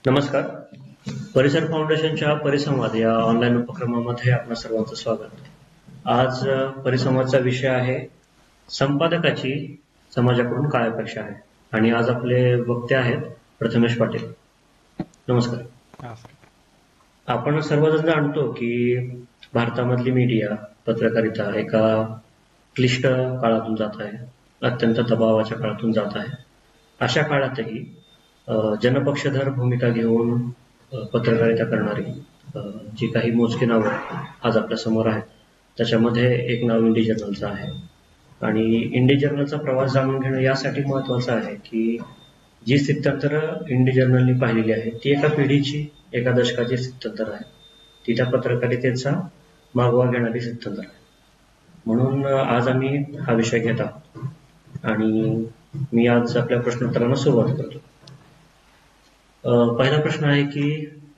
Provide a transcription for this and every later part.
नमस्कार. परिसर फाउंडेशनच्या परिसंवाद या ऑनलाईन उपक्रमामध्ये आपणा सर्वांचं स्वागत. आज परिसंवादचा विषय आहे संपादकाची समाजाकडून काय अपेक्षा आहे आणि आज आपले वक्ते आहेत प्रथमेश पाटील. नमस्कार. आपण सर्वजण जाणतो की भारतामधली मीडिया पत्रकारिता एका क्लिष्ट काळातून जात आहे, अत्यंत दबावाच्या काळातून जात आहे. अशा काळातही जनपक्षधर भूमिका घेऊन पत्रकारिता करणारी जी काही मोजकी नावं आज आपल्या समोर आहेत त्याच्यामध्ये एक नाव इंडी जर्नलचं आहे. आणि इंडी जर्नलचा प्रवास जाणून घेणं यासाठी महत्वाचं आहे की जी स्थित्यंतर इंडी जर्नलनी पाहिलेली आहे ती एका पिढीची, एका दशकाची स्थित्यंतर आहे. ती त्या पत्रकारितेचा मागोवा घेणारी स्थित्यंतर आहे. म्हणून आज आम्ही हा विषय घेत आहोत आणि मी आज आपल्या प्रश्नोत्तरांना सुरुवात करतो. पहिला प्रश्न आहे की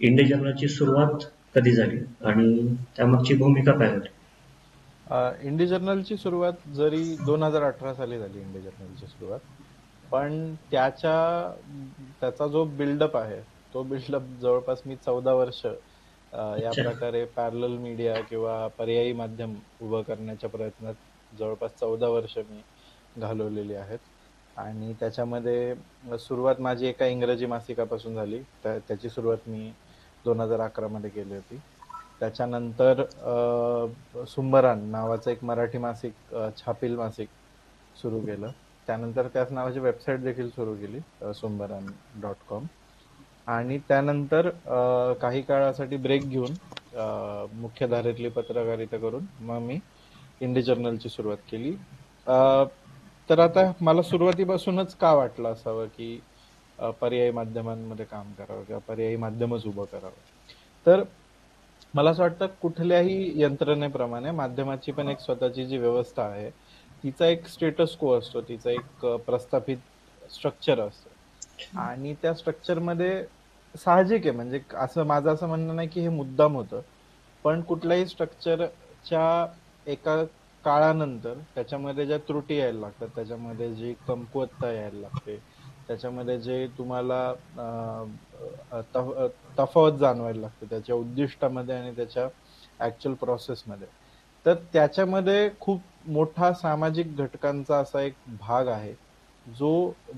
इंडी जर्नलची सुरुवात कधी झाली आणि त्यामागची भूमिका काय होती? इंडी जर्नलची सुरुवात जरी 2018 साली झाली इंडी जर्नलची सुरुवात, पण त्याचा जो बिल्डअप आहे तो बिल्डअप जवळपास मी 14 वर्ष या प्रकारे पॅरलल मीडिया किंवा पर्यायी माध्यम उभं करण्याच्या प्रयत्नात जवळपास 14 वर्ष मी घालवलेली आहेत. आणि त्याच्यामध्ये सुरुवात माझी एका इंग्रजी मासिकापासून झाली. त्याची सुरुवात मी 2011 मध्ये केली होती. त्याच्यानंतर सुंबरान नावाचं एक मराठी मासिक, छापील मासिक सुरू केलं. त्यानंतर त्याच नावाची वेबसाईट देखील सुरू केली, सुंबरान.com. आणि त्यानंतर काही काळासाठी ब्रेक घेऊन मुख्यधारेतली पत्रकारिता करून मग मी इंडी जर्नलची सुरुवात केली. तर आता मला सुरुवातीपासूनच का वाटलं असावं की पर्यायी माध्यमांमध्ये काम करावं किंवा पर्यायी माध्यमच उभं करावं, तर मला असं वाटतं कुठल्याही यंत्रणेप्रमाणे माध्यमाची पण एक स्वतःची जी व्यवस्था आहे तिचा एक स्टेटस को असतो, तिचा एक प्रस्थापित स्ट्रक्चर असतं. आणि त्या स्ट्रक्चरमध्ये साहजिक आहे, म्हणजे माझं असं म्हणणं नाही की हे मुद्दाम होतं, पण कुठल्याही स्ट्रक्चरच्या एका काळानंतर त्याच्यामध्ये ज्या त्रुटी यायला लागतात, त्याच्यामध्ये जी कमकुवतता यायला लागते, त्याच्यामध्ये जे तुम्हाला तफावत जाणवायला लागते त्याच्या उद्दिष्टामध्ये आणि त्याच्या ऍक्च्युअल प्रोसेसमध्ये, तर त्याच्यामध्ये खूप मोठा सामाजिक घटकांचा असा एक भाग आहे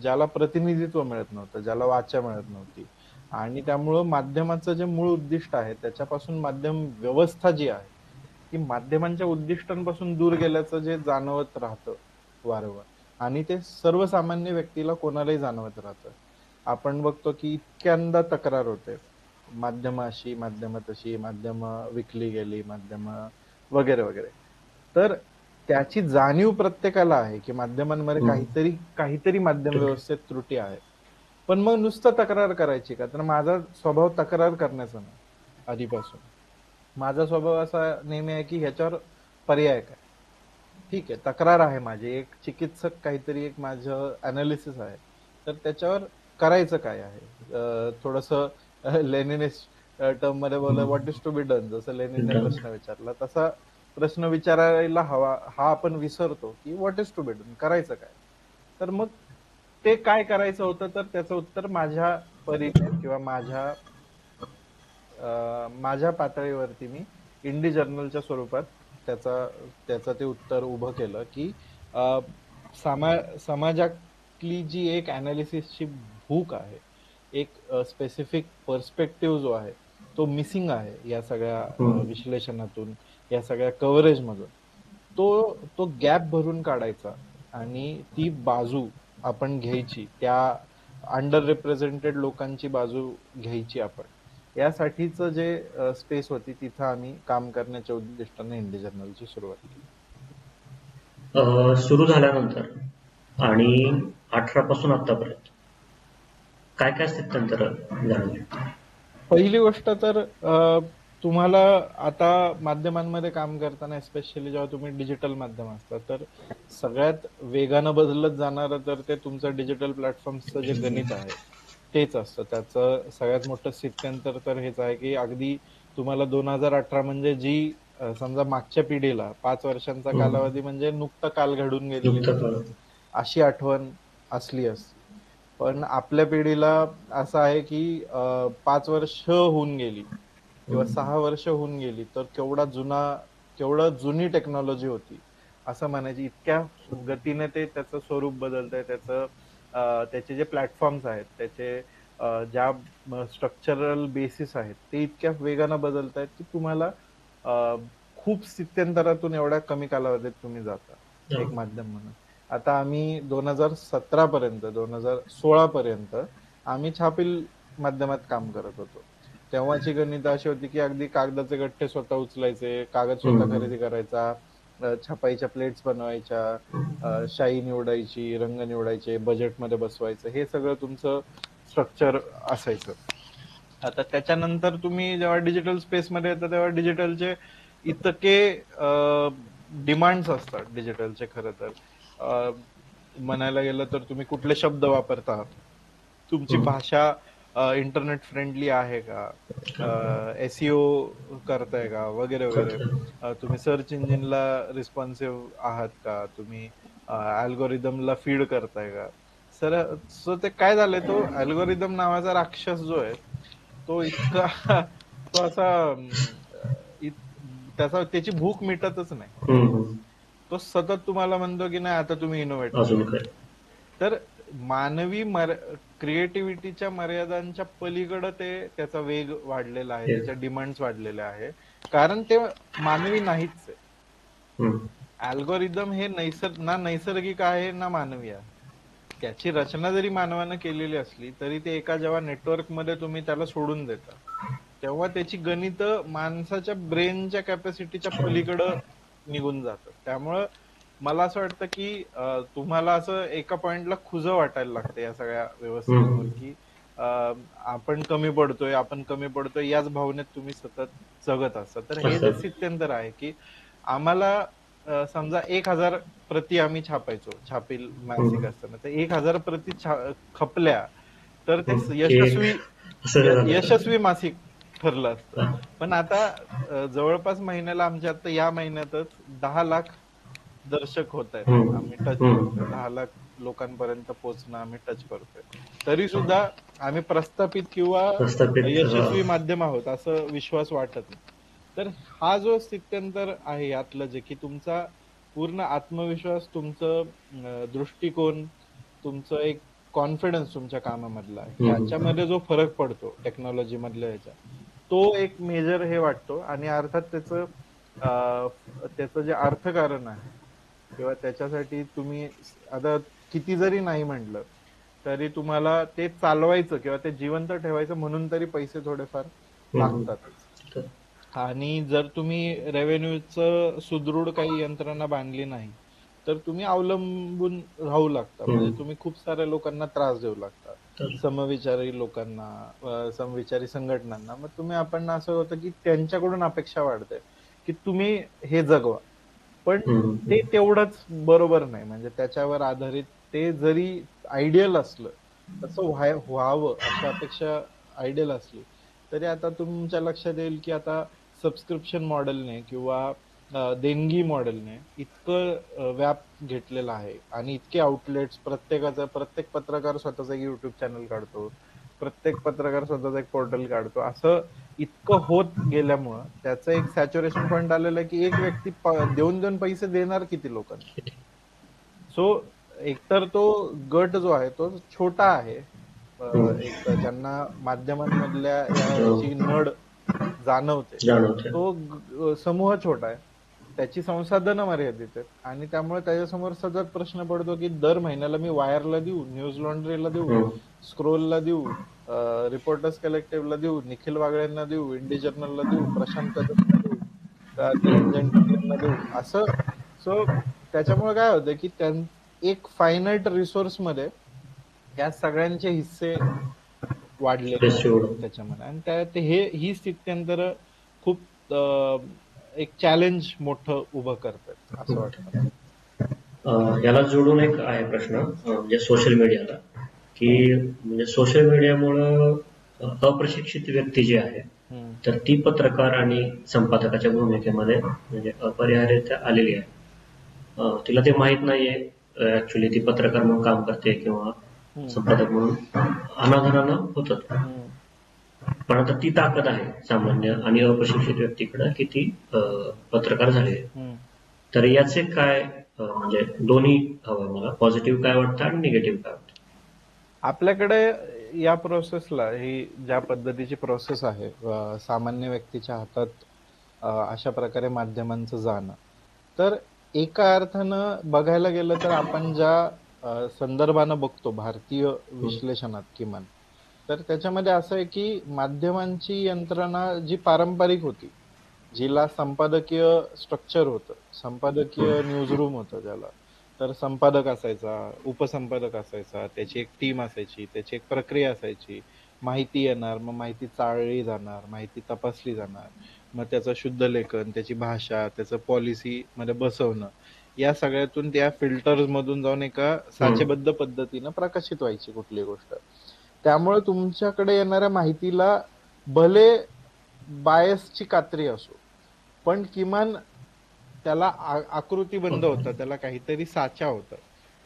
ज्याला प्रतिनिधित्व मिळत नव्हतं, ज्याला वाचा मिळत नव्हती. आणि त्यामुळं माध्यमाचं जे मूळ उद्दिष्ट आहे त्याच्यापासून माध्यम व्यवस्था जी आहे ती माध्यमांच्या उद्दिष्टांपासून दूर गेल्याचं जे जाणवत राहतं वारंवार, आणि ते सर्वसामान्य व्यक्तीला कोणालाही जाणवत राहतं. आपण बघतो की इतक्यांदा तक्रार होते, माध्यम अशी, माध्यम तशी, माध्यम विकली गेली, माध्यम वगैरे वगैरे. तर त्याची जाणीव प्रत्येकाला आहे की माध्यमांमध्ये काहीतरी माध्यम व्यवस्थेत त्रुटी आहे. पण मग नुसतं तक्रार करायची का? तर माझा स्वभाव तक्रार करण्याचा नाही. आधीपासून माझा स्वभाव असा नेहमी आहे की ह्याच्यावर पर्याय काय. ठीक आहे, तक्रार आहे माझी, एक चिकित्सक काहीतरी एक माझं अनालिसिस आहे, तर त्याच्यावर करायचं काय आहे. थोडंसं लेनिनिस्ट टर्म मध्ये बोललं, what is to be done, जसं लेनिनने प्रश्न विचारला तसा प्रश्न विचारायला हवा, हा आपण विसरतो की what is to be done, करायचं काय. तर मग ते काय करायचं होतं, तर त्याचं उत्तर माझ्या परीने किंवा माझ्या पातळीवरती मी इंडी जर्नलच्या स्वरूपात त्याचं ते उत्तर उभं केलं की समाजातली जी एक अनालिसिसची भूक आहे, एक स्पेसिफिक पर्स्पेक्टिव्ह जो आहे तो मिसिंग आहे या सगळ्या विश्लेषणातून, या सगळ्या कव्हरेज मधून, तो गॅप भरून काढायचा आणि ती बाजू आपण घ्यायची, त्या अंडर रिप्रेझेंटेड लोकांची बाजू घ्यायची आपण. यासाठीचं जे स्पेस होती तिथं आम्ही काम करण्याच्या उद्दिष्टाने इंडी जर्नलची सुरुवात केली. सुरू झाल्यानंतर आणि 18 पासून आतापर्यंत काय काय स्थित्यंतर जाणवली? पहिली गोष्ट तर तुम्हाला आता माध्यमांमध्ये काम करताना, स्पेशली जेव्हा तुम्ही डिजिटल माध्यम असतात, तर सगळ्यात वेगानं बदलत जाणारं तर ते तुमचं डिजिटल प्लॅटफॉर्मचं जे गणित आहे तेच असतं. त्याचं सगळ्यात मोठं स्थित्यंतर तर हेच आहे की अगदी तुम्हाला 2018 म्हणजे जी समजा मागच्या पिढीला 5 वर्षांचा कालावधी म्हणजे नुकतं काल घडून गेलेली अशी आठवण असली असती. पण आपल्या पिढीला असं आहे की 5 वर्ष होऊन गेली किंवा हम्म. 6 वर्ष होऊन गेली तर केवढं जुनी टेक्नॉलॉजी होती असं म्हणायची. इतक्या गतीने ते त्याचं स्वरूप बदलत आहे, त्याचे जे प्लॅटफॉर्म्स आहेत, त्याचे ज्या स्ट्रक्चरल बेसिस आहेत ते इतक्या वेगानं बदलत आहेत की तुम्हाला खूप स्थित्यंतरातून एवढ्या कमी कालावधीत तुम्ही जाता हो. एक माध्यम म्हणून. आता आम्ही 2017 पर्यंत 2016 पर्यंत आम्ही छापील माध्यमात काम करत होतो. तेव्हाची गणित अशी होती की अगदी कागदाचे गठ्ठे स्वतः उचलायचे, कागद स्वतः हम्म. खरेदी करायचा, छपाईच्या प्लेट्स बनवायच्या, शाई निवडायची, रंग निवडायचे, बजेटमध्ये बसवायचं, हे सगळं तुमचं स्ट्रक्चर असायचं. आता त्याच्यानंतर तुम्ही जेव्हा डिजिटल स्पेसमध्ये येता तेव्हा डिजिटलचे इतके डिमांड्स असतात डिजिटलचे. खरं तर म्हणायला गेलं तर तुम्ही कुठले शब्द वापरता, तुमची हम्म. भाषा इंटरनेट फ्रेंडली आहे का, एसईओ करताय का, वगैरे वगैरे. तुम्ही सर्च इंजिनला रिस्पॉन्सिव्ह आहात का, तुम्ही अल्गोरिदमला फीड करताय का. सो ते काय झालंय, तो अल्गोरिदम नावाचा राक्षस जो आहे तो इतका तो असा त्याची भूक मिटतच नाही. हम्म. तो सतत तुम्हाला म्हणतो की नाही आता तुम्ही इनोव्हेट करा. अजून काय. तर मानवी क्रिएटिव्हिटीच्या मर्यादांच्या पलीकडे त्याचा वेग वाढलेला आहे, हे. त्याच्या डिमांड्स वाढलेल्या आहे, कारण ते मानवी नाहीच आहे. हम्म. अल्गोरिदम हे ना नैसर्गिक आहे ना मानवी आहे. त्याची रचना जरी मानवानं केलेली असली तरी ते एका जेव्हा नेटवर्क मध्ये तुम्ही त्याला सोडून देता तेव्हा त्याची गणित माणसाच्या ब्रेनच्या कॅपॅसिटीच्या पलीकडं निघून जातात. त्यामुळं मला असं वाटतं की तुम्हाला असं एका पॉइंटला खुज वाटायला लागतं या सगळ्या व्यवस्थेवर, हम्म. की आपण कमी पडतोय याच भावनेत तुम्ही सतत जगत असता. तर हे जे असं. स्थित्यंतर आहे की आम्हाला समजा 1,000 प्रती आम्ही छापायचो छापील मासिक हम्म. असताना, तर 1,000 प्रती खपल्या तर ते एक असं झालं. यशस्वी मासिक ठरलं असतं. हा. पण आता जवळपास महिन्याला आमच्या आता या महिन्यातच 10 लाख दर्शक होत आहेत, हम्म. आम्ही टच करतोय. हम्म. 10 लाख लोकांपर्यंत पोहोचणं आम्ही टच करतोय. तरी सुद्धा आम्ही प्रस्थापित किंवा प्रस्थापित. हा. यशस्वी माध्यम आहोत असं विश्वास वाटत नाही. तर हा जो स्थित्यंतर आहे यातलं, जे की तुमचा पूर्ण आत्मविश्वास, तुमचं दृष्टिकोन, तुमचं एक कॉन्फिडन्स तुमच्या कामामधला हम्म. ह्याच्यामध्ये जो फरक पडतो टेक्नॉलॉजी मधल्या ह्याच्या, तो एक मेजर हे वाटतो. आणि अर्थात त्याचं जे अर्थकारण आहे किंवा त्याच्यासाठी तुम्ही आता किती जरी नाही म्हटलं तरी तुम्हाला ते चालवायचं किंवा ते जिवंत ठेवायचं म्हणून तरी पैसे थोडेफार हम्म. लागतातच. तर. आणि जर तुम्ही रेव्हेन्यूचं सुदृढ काही यंत्रणा बांधली नाही तर तुम्ही अवलंबून राहू लागता. म्हणजे हम्म. तुम्ही खूप साऱ्या लोकांना त्रास देऊ लागता, तर. समविचारी लोकांना, समविचारी संघटनांना. मग आपण असं होतं की त्यांच्याकडून अपेक्षा वाढते की तुम्ही हे जगवा. पण हम्म. ते तेवढंच बरोबर नाही. म्हणजे त्याच्यावर आधारित ते जरी आयडियल असलं, तसं व्हावं अशा अपेक्षा आयडियल असली तरी आता तुमच्या लक्षात येईल की आता सबस्क्रिप्शन मॉडेलने किंवा देणगी मॉडेलने इतकं व्याप घेतलेला आहे आणि इतके आउटलेट्स, प्रत्येक पत्रकार स्वतःचा एक युट्यूब चॅनल काढतो, प्रत्येक पत्रकार स्वतःचा एक पोर्टल काढतो. असं इतकं होत गेल्यामुळं त्याचं एक सॅच्युरेशन पॉईंट आलेलं आहे की एक व्यक्ती देऊन देऊन पैसे देणार किती लोकांना. सो एकतर तो गट जो आहे तो छोटा आहे, हम्म. एक ज्यांना माध्यमांमधल्या हो. याची नड जाणवते, जाणवते. तो समूह छोटा आहे, त्याची संसाधनं मर्यादित आहेत. आणि त्यामुळे त्याच्यासमोर सतत प्रश्न पडतो की दर महिन्याला मी वायरला देऊ, न्यूज लॉन्ड्रीला देऊ, हम्म. स्क्रोलला देऊ, रिपोर्टर्स कलेक्टिव्हला देऊ, निखिल वागळेंना देऊ, इंडी जर्नलला देऊ, प्रशांत कदमला देऊ, निरंजन टिकलेंना देऊ, असं. सो त्याच्यामुळे काय होतं की एक फायनाईट रिसोर्स मध्ये या सगळ्यांचे हिस्से वाढलेले स्पेस आहेत एवढं. त्याच्यामध्ये. आणि त्यात ही स्थित्यंतर खूप एक चॅलेंज मोठं उभं करतात असं वाटतं मला. याला जोडून एक आहे प्रश्न, म्हणजे सोशल मीडियाला, की म्हणजे सोशल मीडियामुळं अप्रशिक्षित व्यक्ती जी आहे हम्म. तर ती पत्रकार आणि संपादकाच्या भूमिकेमध्ये म्हणजे अपरिहार्यता आलेली आहे. तिला ते माहित नाहीये ऍक्च्युली ती पत्रकार म्हणून काम करते किंवा हम्म, संपादक म्हणून अनादरानं होतात. हम्म. पण आता ती ताकद आहे सामान्य आणि अप्रशिक्षित व्यक्तीकडे की ती पत्रकार झाले. हम्म. तर याचे काय म्हणजे दोन्ही हवं मला, पॉझिटिव्ह काय वाटतं आणि निगेटिव्ह काय वाटतं? आपल्याकडे या प्रोसेसला, ही ज्या पद्धतीची प्रोसेस आहे, सामान्य व्यक्तीच्या हातात अशा प्रकारे माध्यमांचं जाणं, तर एका अर्थानं बघायला गेलं तर आपण ज्या संदर्भानं बघतो भारतीय हं, विश्लेषणात किमान, तर त्याच्यामध्ये असं आहे की माध्यमांची यंत्रणा जी पारंपरिक होती, जिला संपादकीय स्ट्रक्चर होतं, संपादकीय हं, न्यूजरूम होतं ज्याला, तर संपादक असायचा, उपसंपादक असायचा, त्याची एक टीम असायची, त्याची एक प्रक्रिया असायची. माहिती येणार, मग माहिती चाळली जाणार, माहिती तपासली जाणार, मग त्याचं शुद्ध लेखन, त्याची भाषा, त्याचं पॉलिसी मध्ये बसवणं, या सगळ्यातून त्या फिल्टर्स मधून जाऊन एका हं. साचेबद्ध पद्धतीनं प्रकाशित व्हायची कुठली गोष्ट. त्यामुळे तुमच्याकडे येणाऱ्या माहितीला भले बायसची कात्री असो, पण किमान त्याला आकृतीबंध होता, त्याला काहीतरी साचा होता,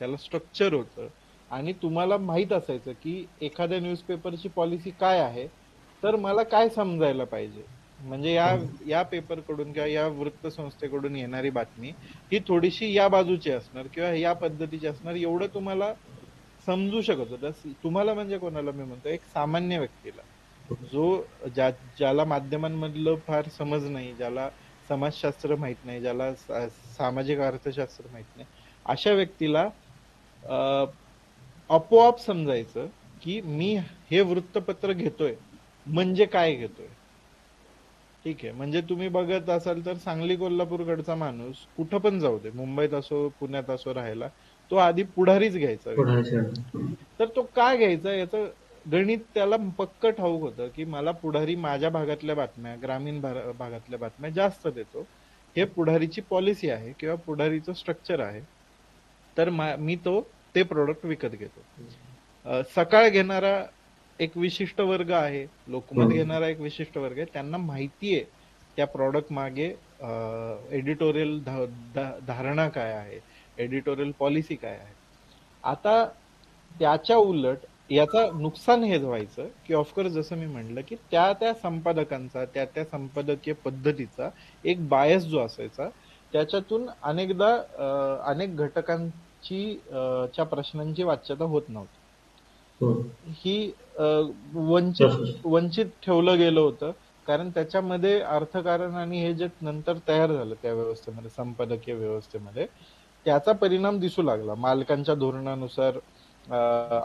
त्याला स्ट्रक्चर होतं, आणि तुम्हाला माहित असायचं की एखाद्या न्यूजपेपरची पॉलिसी काय आहे, तर मला काय समजायला पाहिजे. म्हणजे या हं. या पेपरकडून किंवा या वृत्तसंस्थेकडून येणारी बातमी ही थोडीशी या बाजूची असणार किंवा या पद्धतीची असणार, एवढं तुम्हाला समजू शकत होतं. तुम्हाला म्हणजे कोणाला मी म्हणतो, एक सामान्य व्यक्तीला, जो ज्याला माध्यमांमधलं फार समज नाही, ज्याला समाजशास्त्र माहित नाही, ज्याला सामाजिक अर्थशास्त्र माहित नाही, अशा व्यक्तीला अ, आपोआप समजायचं की मी हे वृत्तपत्र घेतोय म्हणजे काय घेतोय. ठीक आहे, म्हणजे तुम्ही बघत असाल तर सांगली कोल्हापूरकडचा माणूस कुठं पण जाऊ दे, मुंबईत असो पुण्यात असो राहायला, तो आधी पुढारीच घ्यायचा व्यक्ती. पुढारचं. तर तो काय घ्यायचा याचं गणित त्याला पक्क ठाऊक होतं की मला पुढारी माझ्या भागातल्या बातम्या, ग्रामीण भागातल्या बातम्या जास्त देतो, हे पुढारीची पॉलिसी आहे किंवा पुढारीचं स्ट्रक्चर आहे, तर मी ते प्रोडक्ट विकत घेतो. सकाळ घेणारा एक विशिष्ट वर्ग आहे, लोकमत हं. घेणारा एक विशिष्ट वर्ग आहे, त्यांना माहिती आहे त्या प्रॉडक्ट मागे एडिटोरियल धारणा काय आहे, एडिटोरियल पॉलिसी काय आहे. आता त्याच्या उलट याचा नुकसान हेच व्हायचं की ऑफकोर्स जसं मी म्हटलं की त्या त्या संपादकांचा, त्या त्या संपादकीय पद्धतीचा एक बायस जो असायचा, त्याच्यातून अनेकदा अनेक घटकांची च्या प्रश्नांची वाच्यता होत नव्हती. हं. ही वंचित तसंच. वंचित ठेवलं गेलं होतं, कारण त्याच्यामध्ये अर्थकारण आणि हे जे नंतर तयार झालं त्या व्यवस्थेमध्ये, संपादकीय व्यवस्थेमध्ये, त्याचा परिणाम दिसू लागला. मालकांच्या धोरणानुसार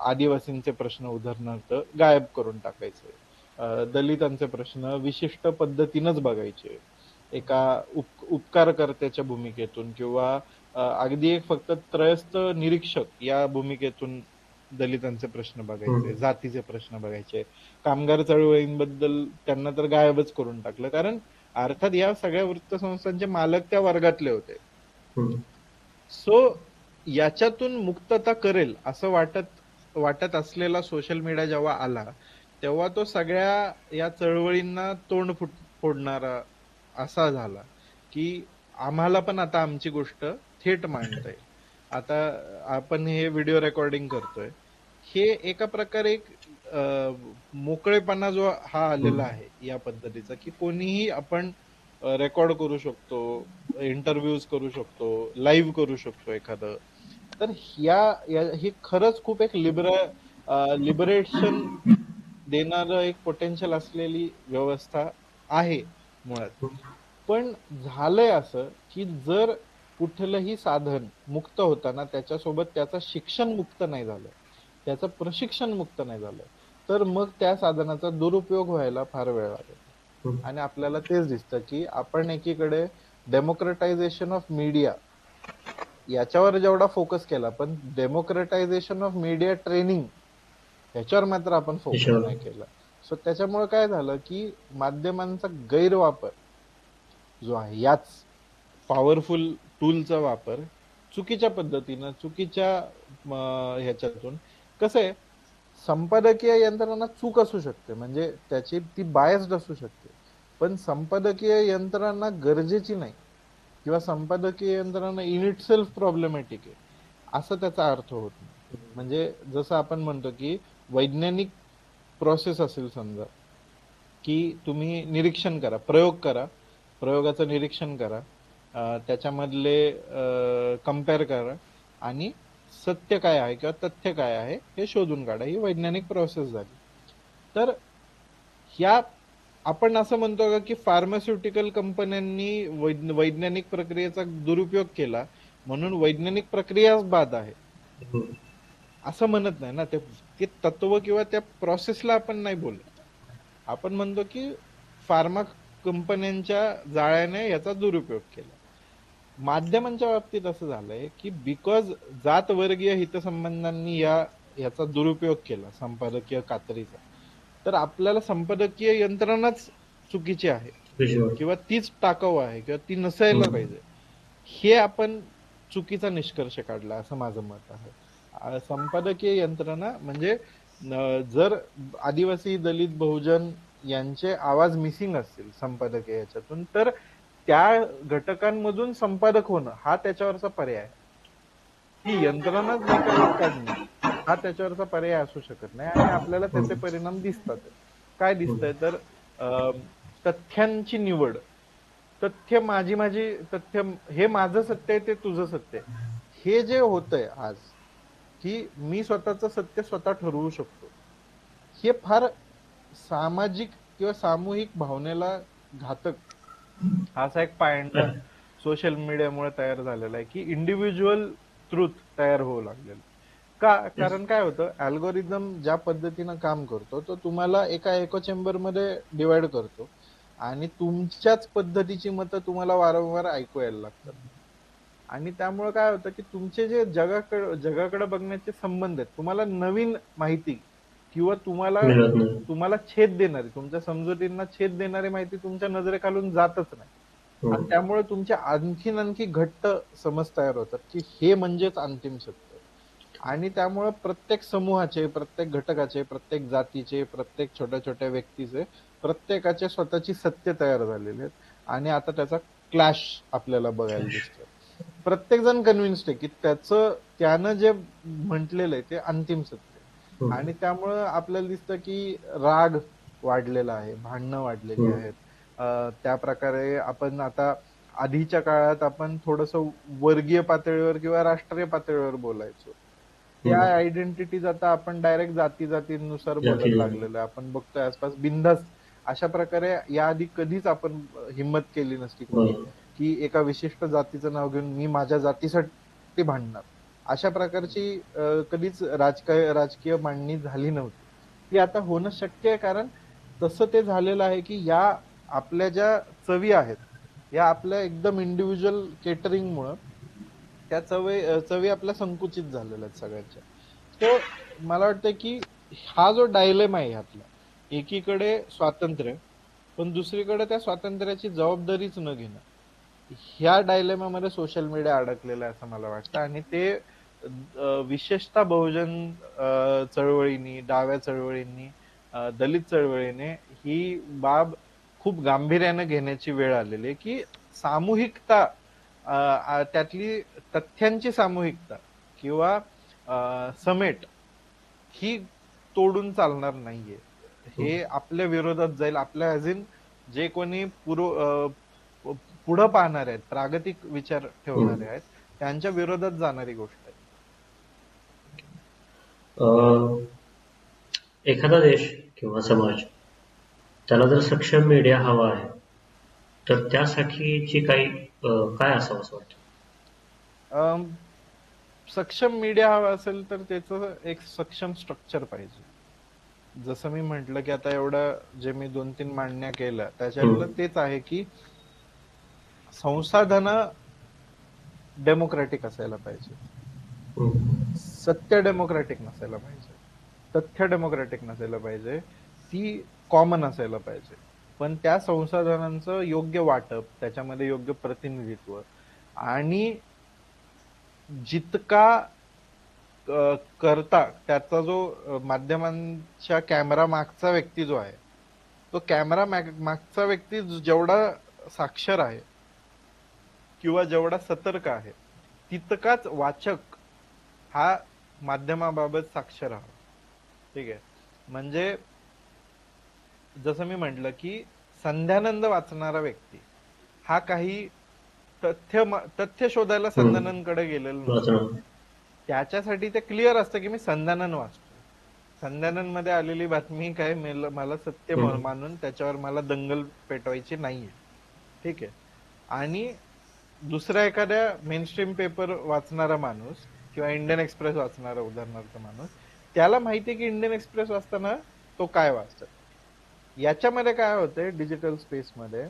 आदिवासींचे प्रश्न उदाहरणार्थ गायब करून टाकायचे, दलितांचे प्रश्न विशिष्ट पद्धतीनंच बघायचे, एका उपकारकर्त्याच्या भूमिकेतून किंवा अगदी एक फक्त त्रयस्थ निरीक्षक या भूमिकेतून दलितांचे प्रश्न बघायचे, हं. जातीचे प्रश्न बघायचे. कामगार चळवळींबद्दल त्यांना तर गायबच करून टाकलं, कारण अर्थात या सगळ्या वृत्तसंस्थांचे मालक त्या वर्गातले होते. हं. सो याच्यातून मुक्तता करेल असं वाटत असलेला सोशल मीडिया जेव्हा आला, तेव्हा तो सगळ्या या चळवळींना तोंड फोडणारा असा झाला की आम्हाला पण आता आमची गोष्ट थेट मांडता येईल. आता आपण हे व्हिडिओ रेकॉर्डिंग करतोय, हे एका प्रकारे एक मोकळेपणा जो हा हं. आलेला आहे या पद्धतीचा, की कोणीही आपण रेकॉर्ड करू शकतो, इंटरव्ह्यूज करू शकतो, लाईव्ह करू शकतो एखादं. तर हे खरंच खूप एक लिबरेशन देणारं एक पोटेन्शियल असलेली व्यवस्था आहे मुळात. पण झालंय असं की जर कुठलंही साधन मुक्त होताना त्याच्यासोबत त्याचं शिक्षण मुक्त नाही झालं, त्याचं प्रशिक्षण मुक्त नाही झालं, तर मग त्या साधनाचा दुरुपयोग व्हायला फार वेळ लागेल. हं. आणि आपल्याला तेच दिसतं की आपण एकीकडे डेमोक्रेटायझेशन ऑफ मीडिया याच्यावर जेवढा फोकस केला, पण डेमोक्रेटायझेशन ऑफ मीडिया ट्रेनिंग ह्याच्यावर मात्र आपण फोकस त्याच्यावर. नाही केला. सो त्याच्यामुळे काय झालं की माध्यमांचा गैरवापर जो आहे, याच पॉवरफुल टूलचा वापर चुकीच्या पद्धतीनं, चुकीच्या ह्याच्यातून, कसं आहे, संपादकीय यंत्रणा चूक असू शकते, म्हणजे त्याची ती बायस्ड असू शकते, पण संपादकीय यंत्रणा गरजेची नाही किंवा संपादकीय यंत्रणा इन इट सेल्फ प्रॉब्लेमॅटिक आहे असं त्याचा अर्थ होत नाही. म्हणजे जसं आपण म्हणतो की वैज्ञानिक प्रोसेस असेल समजा, की तुम्ही निरीक्षण करा, प्रयोग करा, प्रयोगाचं निरीक्षण करा, त्याच्यामधले कम्पेअर करा आणि सत्य काय आहे किंवा तथ्य काय आहे हे शोधून काढा. ही वैज्ञानिक प्रोसेस झाली. तर ह्या आपण असं म्हणतो का की फार्मास्युटिकल कंपन्यांनी वैज्ञानिक प्रक्रियेचा दुरुपयोग केला म्हणून वैज्ञानिक प्रक्रियाच बाद आहे हम्म. असं म्हणत नाही ना. ते तत्व किंवा त्या प्रोसेसला आपण नाही बोलत. आपण म्हणतो की फार्मा कंपन्यांच्या जाळ्याने याचा दुरुपयोग केला. माध्यमांच्या बाबतीत असं झालंय की बिकॉज जात वर्गीय हितसंबंधांनी याचा दुरुपयोग केला संपादकीय कात्रीचा, तर आपल्याला संपादकीय यंत्रणाच चुकीची आहे चुकीची वाट. किंवा तीच टाकाऊ आहे किंवा ती नसायला हम्म. पाहिजे, हे आपण चुकीचा निष्कर्ष काढला असं माझं मत आहे. संपादकीय यंत्रणा म्हणजे जर आदिवासी, दलित, बहुजन यांचे आवाज मिसिंग असतील संपादकीय याच्यातून, तर त्या घटकांमधून संपादक होणं हा त्याच्यावरचा पर्याय आहे. ती यंत्रणाच निकालात काढणं हा त्याच्यावरचा पर्याय असू शकत नाही आणि आपल्याला त्याचे हम्म. परिणाम दिसतात. काय दिसतंय हम्म. तर तथ्यांची निवड. तथ्य माझी तथ्य, हे माझं सत्य आहे ते तुझं सत्य आहे, हे जे होतंय आज, की मी स्वतःचं सत्य स्वतः ठरवू शकतो, हे फार सामाजिक किंवा सामूहिक भावनेला घातक असा एक पायंडा सोशल मीडियामुळे तयार झालेला आहे की इंडिव्हिज्युअल ट्रूथ तयार होऊ लागलेलं. का? कारण काय होतं, अल्गोरिदम ज्या पद्धतीनं काम करतो तो तुम्हाला एका इको चेंबर मध्ये डिवाइड करतो आणि तुमच्याच पद्धतीची मतं तुम्हाला वारंवार ऐकू यायला लागतात. आणि त्यामुळे काय होतं की तुमचे जे जगाकडे बघण्याचे संबंध आहेत, तुम्हाला नवीन माहिती किंवा तुम्हाला मिळत नाही. तुम्हाला छेद देणारी, तुमच्या समजुतींना छेद देणारी माहिती तुमच्या नजरेखालून जातच नाही. आणि हम्म. त्यामुळे तुमच्या आणखी घट्ट समज तयार होतात की हे म्हणजेच अंतिम सत्य. आणि त्यामुळे प्रत्येक समूहाचे, प्रत्येक घटकाचे, प्रत्येक जातीचे, प्रत्येक छोट्या छोट्या व्यक्तीचे, प्रत्येकाचे स्वतःची सत्य तयार झालेले आहेत आणि आता त्याचा क्लॅश आपल्याला बघायला दिसतोय. प्रत्येक जण कन्व्हिन्स्ड आहे की त्यानं जे म्हटलेलं आहे ते अंतिम सत्य. हम्म. आणि त्यामुळं आपल्याला दिसतं की राग वाढलेला आहे, भांडणं वाढलेली हम्म. आहेत. त्या प्रकारे आपण आता आधीच्या काळात आपण थोडस वर्गीय पातळीवर किंवा राष्ट्रीय पातळीवर बोलायचो. त्या हम्म. आयडेंटिटीज आता आपण डायरेक्ट जातीनुसार जाती बोलायला झाली. लागलेलो आहे. आपण बघतोय आसपास बिनधास्त अशा प्रकारे याआधी कधीच आपण हिंमत केली नसती कोणी बरोबर. की एका विशिष्ट जातीचं नाव घेऊन मी माझ्या जातीसाठी भांडणार. अशा प्रकारची कधीच राजकीय मांडणी झाली नव्हती. ती आता होणं शक्य आहे कारण तसं ते झालेलं आहे की या आपल्या ज्या चवी आहेत, या आपल्या एकदम इंडिव्हिज्युअल केटरिंगमुळं त्या चवी आपल्या संकुचित झालेल्या आहेत सगळ्यांच्या. सो मला वाटतं की हा जो डायलेमा आहे ह्यातला, एकीकडे स्वातंत्र्य पण दुसरीकडे त्या स्वातंत्र्याची जबाबदारीच न घेणं, ह्या डायलेमामध्ये सोशल मीडिया अडकलेला आहे असं मला वाटतं. आणि ते विशेषतः बहुजन चळवळींनी, डाव्या चळवळींनी, दलित चळवळीने ही बाब खूप गांभीर्याने घेण्याची वेळ आलेली आहे की सामूहिकता, त्यातली तथ्यांची सामूहिकता किंवा समेट ही तोडून चालणार नाहीये. हे आपल्या विरोधात जाईल. आपल्या इन जे कोणी पुढं पाहणारे आहेत, प्रागतिक विचार ठेवणारे हम्म. आहेत, त्यांच्या विरोधात जाणारी गोष्ट आहे. अं, एखादा देश किंवा समाज त्याला जर सक्षम मीडिया हवा आहे तर त्यासाठीची काही काय असावं असं वाटतं? अम, सक्षम मीडिया हवा असेल तर त्याचं एक सक्षम स्ट्रक्चर पाहिजे. जसं मी म्हटलं की आता एवढं जे मी 2-3 मांडण्या केल्या त्याच्यातलं हम्म. तेच आहे की संसाधनं डेमोक्रॅटिक असायला पाहिजे, हम्म. सत्य डेमोक्रॅटिक नसायला पाहिजे, तथ्य डेमोक्रॅटिक नसायला पाहिजे, ती कॉमन असायला पाहिजे. पण त्या संसाधनांचं योग्य वाटप, त्याच्यामध्ये योग्य प्रतिनिधित्व आणि जितका करता त्याचा जो माध्यमांच्या कॅमेरा मागचा व्यक्ती जो आहे, तो कॅमेरा मागचा व्यक्ती जेवढा साक्षर आहे किंवा जेवढा सतर्क आहे, तितकाच वाचक हा माध्यमाबाबत साक्षर आहात. ठीक आहे. म्हणजे जसं मी म्हटलं की संध्यानंद वाचणारा व्यक्ती हा काही तथ्य शोधायला संध्यानंदकडे गेलेला नसतो. वाचणार. त्याच्यासाठी ते क्लिअर असतं की मी संध्यानंद वाचतोय. संध्यानंद मध्ये आलेली बातमी काय मला सत्य मानून त्याच्यावर मला दंगल पेटवायची नाहीये. ठीक आहे. आणि दुसऱ्या एखाद्या मेनस्ट्रीम पेपर वाचणारा माणूस किंवा इंडियन एक्सप्रेस वाचणारा उदाहरणार्थ माणूस, त्याला माहितीये की इंडियन एक्सप्रेस वाचताना तो काय वाचतोय. याच्यामध्ये काय होतंय डिजिटल स्पेसमध्ये,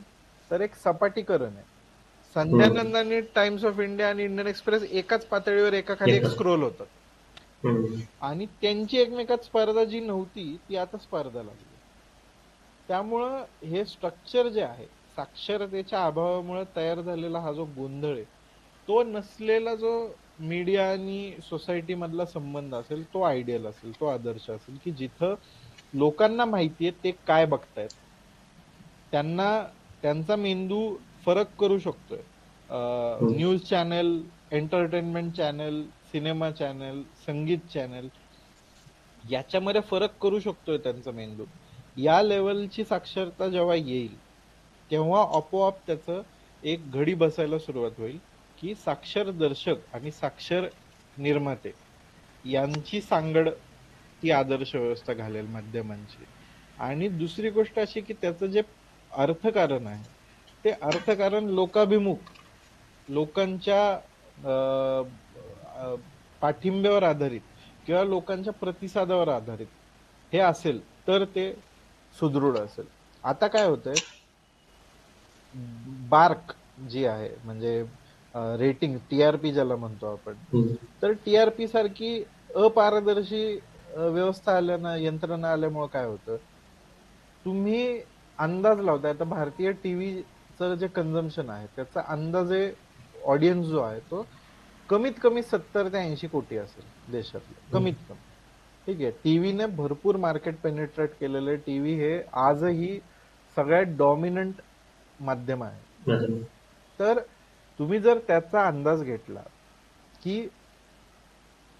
तर एक सपाटीकरण आहे. संध्यानंद आणि टाइम्स ऑफ इंडिया आणि इंडियन एक्सप्रेस एकाच पातळीवर एकाखाली एक स्क्रोल होतात. आणि त्यांची एकमेकात स्पर्धा जी नव्हती ती आता स्पर्धा लागली. त्यामुळं हे स्ट्रक्चर जे आहे, साक्षरतेच्या अभावामुळे तयार झालेला हा जो गोंधळ आहे, तो नसलेला जो मीडिया आणि सोसायटी मधला संबंध असेल तो आयडियल असेल, तो आदर्श असेल की जिथं लोकांना माहितीये ते काय बघतायत, त्यांना त्यांचा मेंदू फरक करू शकतोय. News channel, entertainment channel, cinema channel, संगीत चॅनल याच्यामध्ये फरक करू शकतोय त्यांचा मेंदू. या लेवलची साक्षरता जेव्हा येईल तेव्हा आपोआप त्याचं एक घडी बसायला सुरुवात होईल की साक्षर दर्शक आणि साक्षर निर्माते यांची सांगड ती आदर्श व्यवस्था घालेल माध्यमांची. आणि दुसरी गोष्ट अशी की त्याचं जे अर्थकारण आहे ते अर्थकारण लोकाभिमुख, लोकांच्या पाठिंब्यावर आधारित किंवा लोकांच्या प्रतिसादावर आधारित हे असेल तर ते सुदृढ असेल. आता काय होतंय, बार्क जी आहे म्हणजे रेटिंग टीआरपी ज्याला म्हणतो आपण, तर टीआरपी सारखी अपारदर्शी व्यवस्था आल्यानं, यंत्रणा आल्यामुळे काय होतं, तुम्ही अंदाज लावताय. आता भारतीय टीव्हीचं जे कन्झम्पशन आहे त्याचा अंदाजे ऑडियन्स जो आहे तो कमीत कमी 70 ते 80 कोटी असेल देशातलं, कमीत कमी. ठीक आहे. टीव्हीने भरपूर मार्केट पेनिट्रेट केलेलं आहे. टीव्ही हे आजही सगळ्यात डॉमिनंट माध्यम आहे. तर तुम्ही जर त्याचा अंदाज घेतला की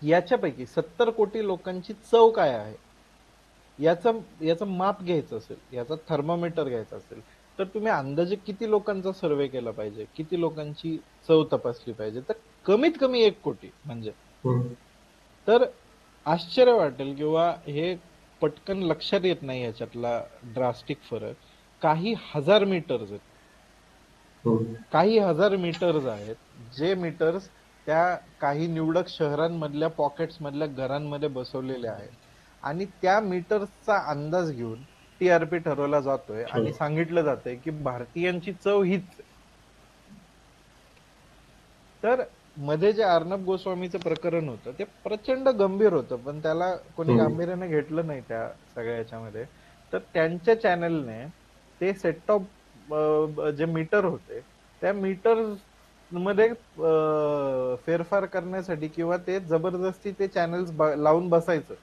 याच्यापैकी 70 कोटी लोकांची चव काय आहे, याचं माप घ्यायचं असेल, याचा थर्मोमीटर घ्यायचा असेल, तर तुम्ही अंदाजे किती लोकांचा सर्वे केला पाहिजे, किती लोकांची चव तपासली पाहिजे, तर कमीत कमी 1 कोटी. म्हणजे तर आश्चर्य वाटेल किंवा हे पटकन लक्षात येत नाही याच्यातला ड्रास्टिक फरक. काही हजार मीटर्स आहेत, काही हजार मीटर्स आहेत, जे मीटर्स त्या काही निवडक शहरांमधल्या पॉकेट्स मधल्या घरांमध्ये बसवलेले आहेत. आणि त्या मीटर्सचा अंदाज घेऊन टीआरपी ठरवला जातोय आणि सांगितलं जातंय की भारतीयांची चव हीच. तर मध्ये जे अर्णब गोस्वामीचं प्रकरण होतं ते प्रचंड गंभीर होतं, पण त्याला कोणी गांभीर्याने घेतलं नाही त्या सगळ्या याच्यामध्ये. तर त्यांच्या चॅनलने ते सेट टॉप जे मीटर होते त्या मीटर मध्ये फेरफार करण्यासाठी किंवा ते जबरदस्ती ते चॅनल्स लावून बसायचं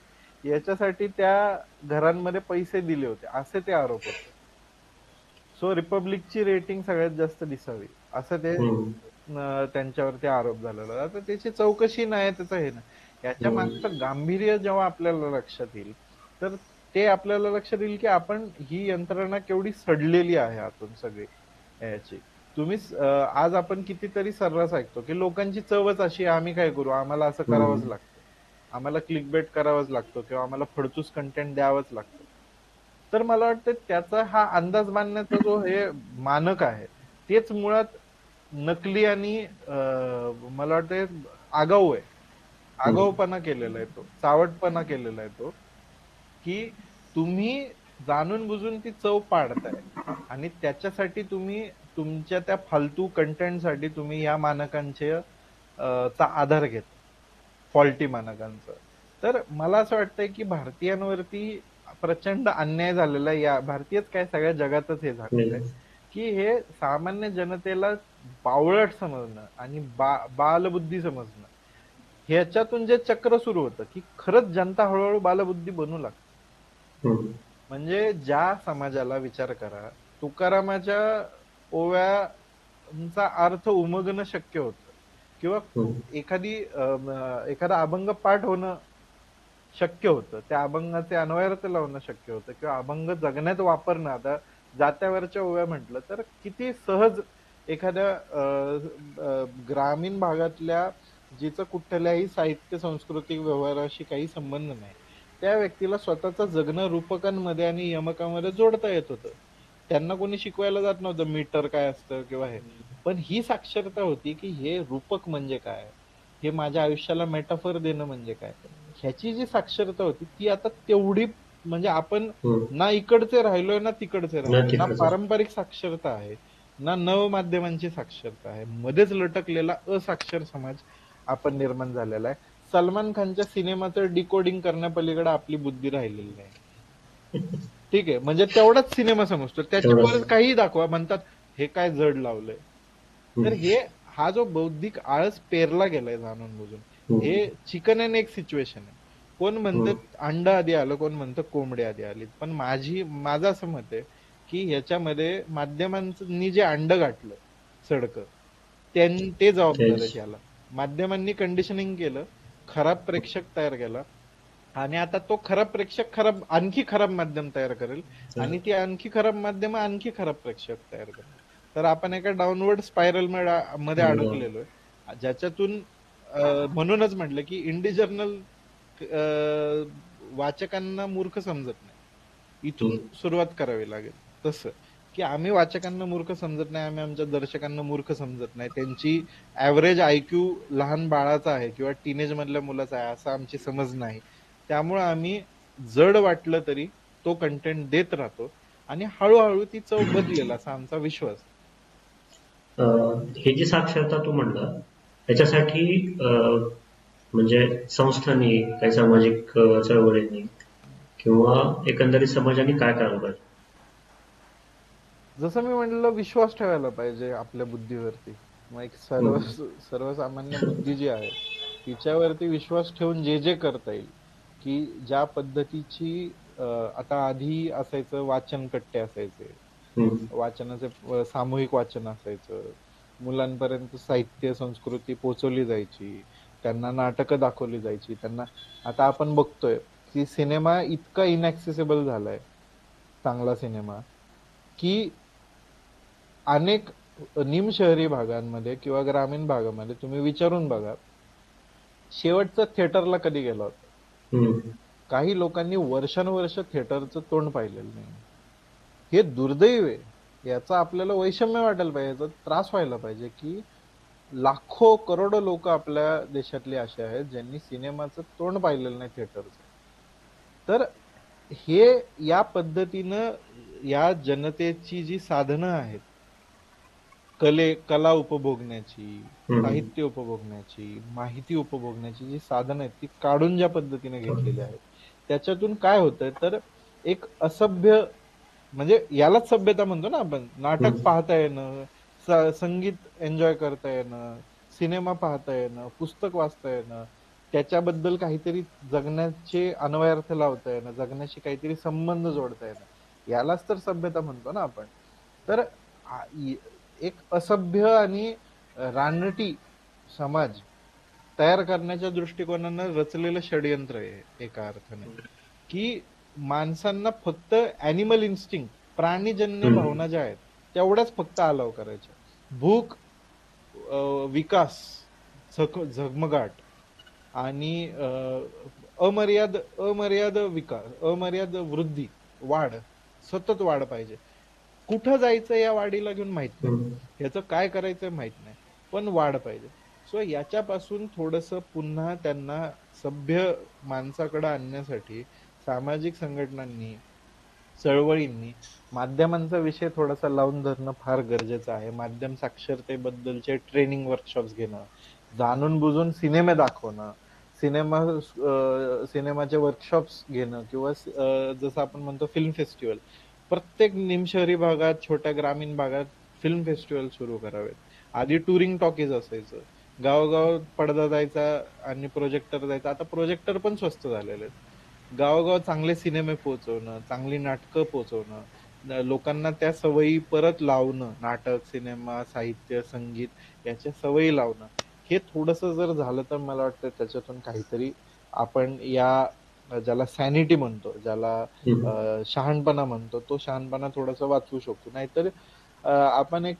याच्यासाठी त्या घरांमध्ये पैसे दिले होते असे ते आरोप होते. सो रिपब्लिकची रेटिंग सगळ्यात जास्त दिसावी असं ते त्यांच्यावरती आरोप झालेला. आता त्याची चौकशी नाही, त्याचं हे नाही. याच्या मागचं गांभीर्य जेव्हा आपल्याला लक्षात येईल तर ते आपल्याला लक्षात येईल की आपण ही यंत्रणा केवढी सडलेली आहे आतून सगळी याची. तुम्ही आज आपण कितीतरी सर्रास ऐकतो की लोकांची चवच अशी, आम्ही काय करू, आम्हाला असं करावंच लागतं, आम्हाला क्लिकबेट करावंच लागतो किंवा आम्हाला फडतूस कंटेंट द्यावंच लागतं. तर मला वाटतं त्याचा हा अंदाज बांधण्याचा जो हे मानक आहे तेच मुळात नकली आणि मला वाटतं आगाऊ आहे, आगाऊपणा केलेला आहे तो, चावटपणा केलेला आहे तो, की तुम्ही जाणून बुजून ती चव पाडताय आणि त्याच्यासाठी तुम्ही तुमच्या त्या फालतू कंटेंटसाठी तुम्ही या मानकांचे चा आधार घेता, फॉल्टी मानकांचा. तर मला असं वाटतंय की भारतीयांवरती प्रचंड अन्याय झालेला आहे. या भारतीयच काय सगळ्या जगातच हे झालेलं आहे की हे सामान्य जनतेला बावळट समजणं आणि बालबुद्धी समजणं, ह्याच्यातून जे चक्र सुरू होतं की खरंच जनता हळूहळू बालबुद्धी बनू लागते. म्हणजे ज्या समाजाला विचार करा, तुकारामाच्या ओव्यांचा अर्थ उमगणं शक्य होतं किंवा हम्म. एखादा अभंग पाठ होणं शक्य होतं, त्या अभंगाचे अन्वयार्थ लावणं शक्य होतं, किंवा अभंग जगण्यात वापरणं. आता जात्यावरच्या ओव्या म्हटलं तर किती सहज एखाद्या ग्रामीण भागातल्या, जिचं कुठल्याही साहित्य सांस्कृतिक व्यवहाराशी काही संबंध नाही, त्या व्यक्तीला स्वतःचं जगणं रूपकांमध्ये आणि यमकामध्ये जोडता येत होतं. त्यांना कोणी शिकवायला जात नव्हतं मीटर काय असतं किंवा हे. पण ही साक्षरता होती की हे रूपक म्हणजे काय, हे माझ्या आयुष्याला मेटाफर देणं म्हणजे काय. ह्याची जी साक्षरता होती ती आता तेवढी, म्हणजे आपण हम्म. ना इकडचे राहिलोय ना तिकडचे राहिलोय, ना नक्कीच. पारंपरिक साक्षरता आहे ना नवमाध्यमांची साक्षरता आहे, मध्येच लटकलेला असाक्षर समाज आपण निर्माण झालेला आहे. सलमान खानच्या सिनेमाचं डिकोडिंग करण्यापलीकडे आपली बुद्धी राहिलेली नाही. ठीक आहे, म्हणजे तेवढाच सिनेमा समजतो, तेवढंच. त्याच्यावर काही दाखवा म्हणतात हे काय जड लावलंय. तर हम्म. हा जो बौद्धिक आळस पेरला गेलाय जाणून बुजून, हे हम्म. चिकन अँड एग सिच्युएशन आहे. कोण म्हणतं हम्म. अंड आधी आलं, कोण म्हणतं कोंबडी आधी आली. पण माझं असं मत आहे की ह्याच्यामध्ये माध्यमांनी जे अंड गाठलं सडकं, ते जबाबदार तेच. आहेत याला. माध्यमांनी कंडिशनिंग केलं, खराब प्रेक्षक तयार केला, आणि आता तो खराब प्रेक्षक आणखी खराब माध्यम तयार करेल, आणि ती आणखी खराब माध्यम आणखी खराब प्रेक्षक तयार करेल. तर आपण एका डाऊनवर्ड स्पायरल मध्ये बरोबर. अडकलेलोय, ज्याच्यातून म्हणूनच म्हटलं की इंडी जर्नल वाचकांना मूर्ख समजत नाही. इथून हम्म. सुरुवात करावी लागेल. तसं की आम्ही वाचकांना मूर्ख समजत नाही, आम्ही आमच्या दर्शकांना मूर्ख समजत नाही, त्यांची ऍव्हरेज आयक्यू लहान बाळाचा आहे किंवा टीनेज मधल्या मुलाचा आहे असं आमची समज नाही. त्यामुळे आम्ही जड वाटलं तरी तो कंटेंट देत राहतो, आणि हळूहळू ती चव बदलेल असा आमचा विश्वास आहे. हे जी साक्षरता तू म्हणला त्याच्यासाठी म्हणजे संस्थांनी काही सामाजिक चळवळींनी किंवा एकंदरीत समाजाने काय करायला पाहिजे? जसं मी म्हणलं, विश्वास ठेवायला पाहिजे आपल्या बुद्धीवरती. मग एक हम्म. सर्वसामान्य बुद्धी जी आहे तिच्यावरती विश्वास ठेवून जे जे करता येईल, की ज्या पद्धतीची आता आधी असायचं, वाचन कट्टे असायचे, हम्म. वाचनाचे सामूहिक वाचन असायचं, मुलांपर्यंत साहित्य संस्कृती पोहोचवली जायची, त्यांना नाटकं दाखवली जायची, त्यांना. आता आपण बघतोय की सिनेमा इतका इनऍक्सेसिबल झालाय, चांगला सिनेमा, की अनेक निमशहरी भागांमध्ये किंवा ग्रामीण भागामध्ये तुम्ही विचारून बघा, शेवटचं थिएटरला कधी गेला होता. हम्म. काही लोकांनी वर्षानुवर्ष थिएटरचं तोंड पाहिलेलं नाही. हे दुर्दैव आहे. याचा आपल्याला वैषम्य वाटायला पाहिजे, याचा त्रास व्हायला पाहिजे की लाखो करोडो लोक आपल्या देशातले असे आहेत ज्यांनी सिनेमाचं तोंड पाहिलेलं नाही, थिएटरचं. तर हे या पद्धतीनं या जनतेची जी साधनं आहेत, कला उपभोगण्याची, हम्म. साहित्य उपभोगण्याची, माहिती उपभोगण्याची जी साधनं आहेत ती काढून ज्या पद्धतीने घेतलेली आहेत, त्याच्यातून काय होतंय तर एक असभ्य, म्हणजे यालाच सभ्यता म्हणतो ना आपण. नाटक हम्म. पाहता येणं, संगीत एन्जॉय करता येणं, सिनेमा पाहता येणं, पुस्तक वाचता येणं, त्याच्याबद्दल काहीतरी जगण्याचे अन्वयार्थ लावता येणं, जगण्याशी काहीतरी संबंध जोडता येणं, यालाच तर सभ्यता म्हणतो ना आपण. तर एक असभ्य आणि रानटी समाज तयार करण्याच्या दृष्टिकोनानं रचलेलं षडयंत्र आहे एका अर्थाने, की माणसांना फक्त ॲनिमल इन्स्टिंक्ट, प्राणीजन्य हम्म. भावना ज्या आहेत तेवढ्याच फक्त अलाव करायच्या. भूक, विकास, झगमगाट, आणि अमर्याद विकास, अमर्याद वृद्धी, वाढ, सतत वाढ पाहिजे. कुठं जायचं या वाढीला घेऊन माहित नाही, हम्म. ह्याचं काय करायचं माहित नाही, पण वाढ पाहिजे. सो याच्यापासून थोडस पुन्हा त्यांना सभ्य माणसाकडे आणण्यासाठी सामाजिक संघटनांनी, चळवळींनी माध्यमांचा विषय थोडासा लावून धरणं फार गरजेचं आहे. माध्यम साक्षरतेबद्दलचे ट्रेनिंग वर्कशॉप्स घेणं, जाणून बुजून सिनेमे दाखवणं, सिनेमाचे वर्कशॉप्स घेणं, किंवा जसं आपण म्हणतो फिल्म फेस्टिवल, प्रत्येक निमशहरी भागात, छोट्या ग्रामीण भागात फिल्म फेस्टिवल सुरू करावेत. आधी टुरिंग टॉकीज असायचं, गावोगाव पडदा जायचा आणि प्रोजेक्टर जायचा. आता प्रोजेक्टर पण स्वस्त झालेले आहेत. गावोगाव चांगले सिनेमे पोहोचवणं, चांगली नाटकं पोहोचवणं, लोकांना त्या सवयी परत लावणं, नाटक, सिनेमा, साहित्य, संगीत याच्या सवयी लावणं, हे थोडस जर झालं तर मला वाटतं त्याच्यातून काहीतरी आपण या ज्याला सॅनिटी म्हणतो, ज्याला हम्म. शहाणपणा म्हणतो, तो शहाणपणा थोडासा वाचवू शकतो. नाहीतर आपण एक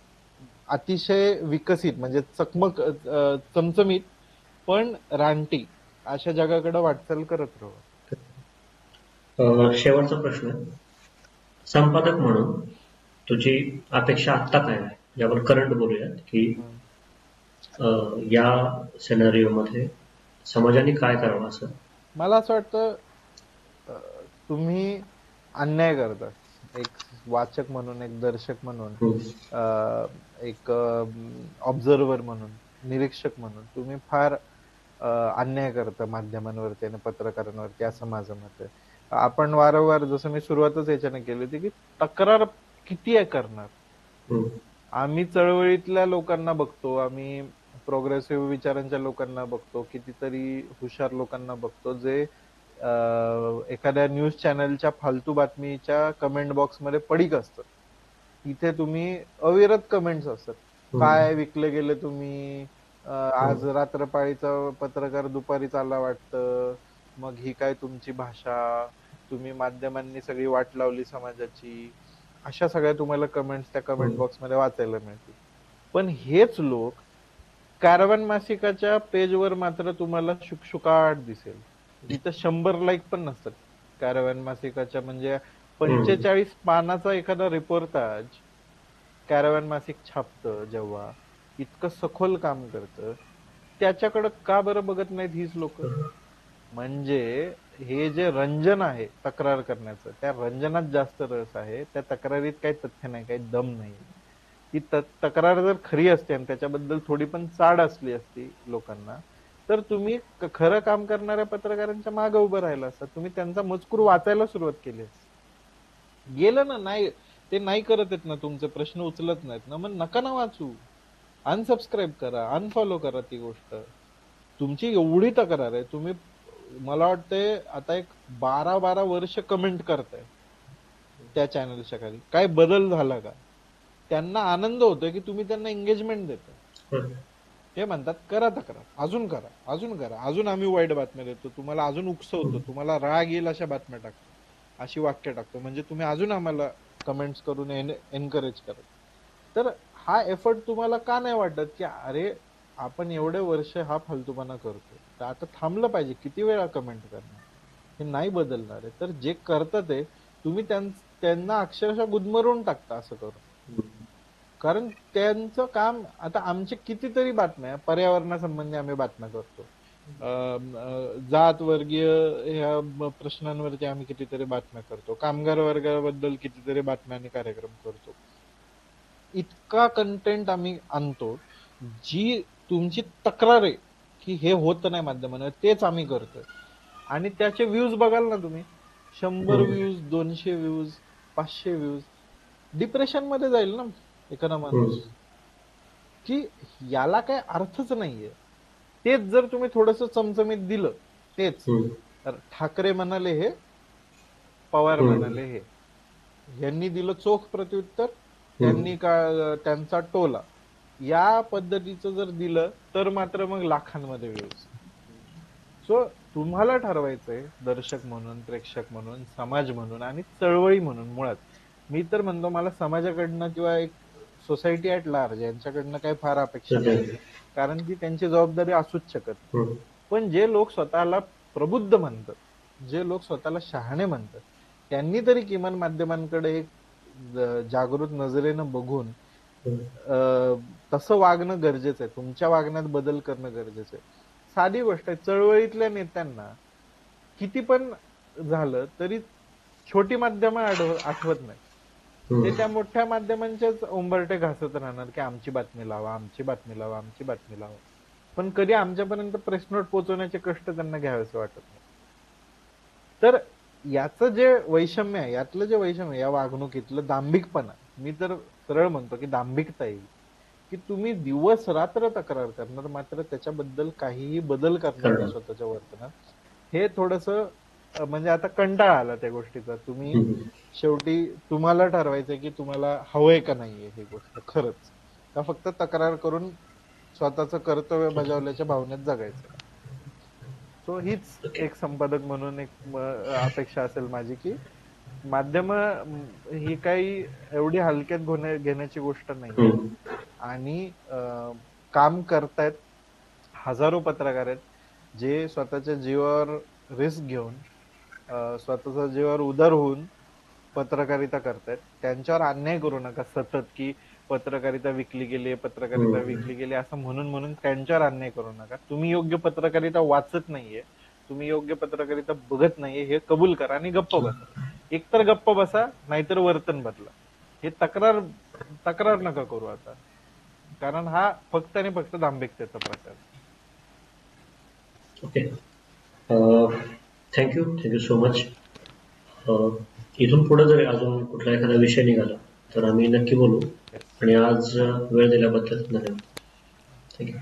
अतिशय विकसित म्हणजे चकमक चमचमीत पण रानटी अशा जगाकडे वाटचाल करत राहू. शेवटचा प्रश्न, संपादक म्हणून तुझी अपेक्षा आत्ता काय आहे? जे आपण करंट बोलूयात की हम्म. या सिनारिओ मध्ये समाजाने काय करावं असं. मला असं वाटतं अ, तुम्ही अन्याय करता एक वाचक म्हणून, एक दर्शक म्हणून, हम्म. अ, एक ऑब्झर्वर म्हणून, निरीक्षक म्हणून तुम्ही फार अन्याय करता माध्यमांवरती आणि पत्रकारांवरती, असं माझं मत आहे. आपण वारंवार, जसं मी सुरुवातच याच्याने केली होती, की तक्रार किती आहे करणार. हम्म. आम्ही चळवळीतल्या लोकांना बघतो, आम्ही प्रोग्रेसिव्ह विचारांच्या लोकांना बघतो, कितीतरी हुशार लोकांना बघतो, जे एखाद्या न्यूज चॅनलच्या फालतू बातमीच्या कमेंट बॉक्समध्ये पडीक असतात. तिथे तुम्ही अविरत कमेंट्स असतात. हम्म. काय विकले गेले तुम्ही, आज हम्म. रात्रपाळीचा पत्रकार दुपारीच आला वाटतं, मग ही काय तुमची भाषा, तुम्ही माध्यमांनी सगळी वाट लावली समाजाची. अशा सगळ्या तुम्हाला कमेंट्स त्या कमेंट हम्म. बॉक्समध्ये वाचायला मिळतील. पण हेच लोक कॅरवन मासिकाच्या पेजवर मात्र तुम्हाला शुकशुकाट दिसेल. तिथं 100 लाईक पण नसतात कॅरवन मासिकाच्या. म्हणजे हम्म. 45 पानाचा एखादा रिपोर्टाज कॅरवन मासिक छापतं जेव्हा, इतकं सखोल काम करतं, त्याच्याकडं का बरं बघत नाहीत हीच लोक. म्हणजे हे जे रंजन आहे तक्रार करण्याचं, त्या रंजनात जास्त रस आहे, त्या तक्रारीत काही तथ्य नाही, काही दम नाही. ती तक्रार जर खरी असते आणि त्याच्याबद्दल थोडी पण चाड असली असती लोकांना, तर तुम्ही खरं काम करणाऱ्या पत्रकारांच्या मागे उभं राहिला असता, तुम्ही त्यांचा मजकूर वाचायला सुरुवात केली असती. गेलं ना, नाही ते नाही करत आहेत ना, तुमचे प्रश्न उचलत नाहीत ना, मग नका ना वाचू. अनसबस्क्राईब करा, अनफॉलो करा ती गोष्ट. तुमची एवढी तक्रार आहे, तुम्ही मला वाटतंय आता एक 12-12 वर्ष कमेंट करताय त्या चॅनलच्या खाली, काय बदल झाला का. त्यांना आनंद होतोय की तुम्ही त्यांना एंगेजमेंट देताय. हम्म. ते म्हणतात करा तक्रार, अजून करा, अजून करा, अजून आम्ही वाईट बातम्या देतो तुम्हाला, अजून उकसवतो तुम्हाला, राग येईल अशा बातम्या टाकतो, अशी वाक्य टाकतो, म्हणजे तुम्ही अजून आम्हाला कमेंट्स करून एनकरेज करा. तर हा एफर्ट तुम्हाला का नाही वाटत, की अरे आपण एवढे वर्ष हा फालतूपणा करतो, तर आता थांबलं पाहिजे, किती वेळा कमेंट करणार, हे नाही बदलणार आहे. तर जे करतात ते तुम्ही त्यांना अक्षरशः गुदमरून टाकता असं करून. कारण त्यांचं काम, आता आमचे कितीतरी बातम्या पर्यावरणासंबंधी आम्ही बातम्या करतो, जात वर्गीय ह्या प्रश्नांवरती आम्ही कितीतरी बातम्या करतो, कामगार वर्गाबद्दल कितीतरी बातम्या आणि कार्यक्रम करतो. इतका कंटेंट आम्ही आणतो, जी तुमची तक्रार आहे की हे होत नाही माध्यमांवर, तेच आम्ही करतोय. आणि त्याचे व्ह्यूज बघाल ना तुम्ही, 100 व्ह्यूज, 200 व्ह्यूज, 500 व्ह्यूज, डिप्रेशन मध्ये जाईल ना एखादा माणूस, हम्म. की याला काय अर्थच नाहीये. तेच जर तुम्ही थोडस चमचमीत दिलं, तेच हम्म. तर ठाकरे म्हणाले हे, पवार हम्म. म्हणाले हे, यांनी दिलं चोख प्रत्युत्तर, हम्म. त्यांनी का त्यांचा टोला, या पद्धतीचं जर दिलं तर मात्र मग लाखांमध्ये व्ह्यूज. सो तुम्हाला ठरवायचंय, दर्शक म्हणून, प्रेक्षक म्हणून, समाज म्हणून आणि चळवळी म्हणून. मुळात मी तर म्हणतो, मला समाजाकडनं किंवा एक सोसायटी ऍट लार्ज यांच्याकडनं काही फार अपेक्षा नाहीये, कारण ती त्यांची जबाबदारी असूच शकत नाही. हम्म. पण जे लोक स्वतःला प्रबुद्ध म्हणतात, जे लोक स्वतःला शहाणे म्हणतात, त्यांनी तरी किमान माध्यमांकडे एक जागृत नजरेनं बघून हम्म. तसं वागणं गरजेचं आहे. तुमच्या वागण्यात बदल करणं गरजेचं आहे. साधी गोष्ट आहे, चळवळीतल्या नेत्यांना किती पण झालं तरी छोटी माध्यमं आठवत नाही. ते हम्म. त्या मोठ्या माध्यमांचेच उंबरठे घासत राहणार, की आमची बातमी लावा, आमची बातमी लावा, आमची बातमी लावा. पण कधी आमच्यापर्यंत प्रेस नोट पोहोचवण्याचे कष्ट त्यांना घ्यावेसे वाटत नाही. तर याचं जे वैषम्य आहे, यातलं जे वैषम्य, या वागणुकीतलं दांभिकपणा, मी तर सरळ म्हणतो की दांभिकता येईल, की तुम्ही दिवस रात्र तक्रार करणार, मात्र त्याच्याबद्दल काहीही बदल करणार नाही करणार. स्वतःच्या वर्तनात. हे थोडस म्हणजे आता कंटाळा आला त्या गोष्टीचा. तुम्ही हम्म. शेवटी तुम्हाला ठरवायचंय की तुम्हाला हवंय का नाहीये ही गोष्ट खरंच, का फक्त तक्रार करून स्वतःचं कर्तव्य बजावल्याच्या भावनेत जगायचं. सो हीच ओके. एक संपादक म्हणून एक अपेक्षा असेल माझी, की माध्यम ही काही एवढी हलक्यात घेण्याची गोष्ट नाहीये. हम्म. आणि काम करतायत, हजारो पत्रकार आहेत जे स्वतःच्या जीवावर रिस्क घेऊन, स्वतःच्या जीवावर उदार होऊन पत्रकारिता करतायत. त्यांच्यावर अन्याय करू नका सतत, की पत्रकारिता विकली गेली, पत्रकारिता हम्म. विकली गेली असं म्हणून म्हणून त्यांच्यावर अन्याय करू नका. तुम्ही योग्य पत्रकारिता वाचत नाहीये, तुम्ही योग्य पत्रकारिता बघत नाहीये हे कबूल करा आणि गप्प बसा. एकतर गप्प बसा, नाहीतर वर्तन बदला. हे तक्रार तक्रार नका करू आता, कारण हा फक्त आणि फक्त दांभिकतेचा प्रकार. ओके. Thank you so much. इथून पुढे जर अजून कुठला एखादा विषय निघाला तर आम्ही नक्की बोलू. Yes. आणि आज वेळ दिल्याबद्दल धन्यवाद. थँक्यू.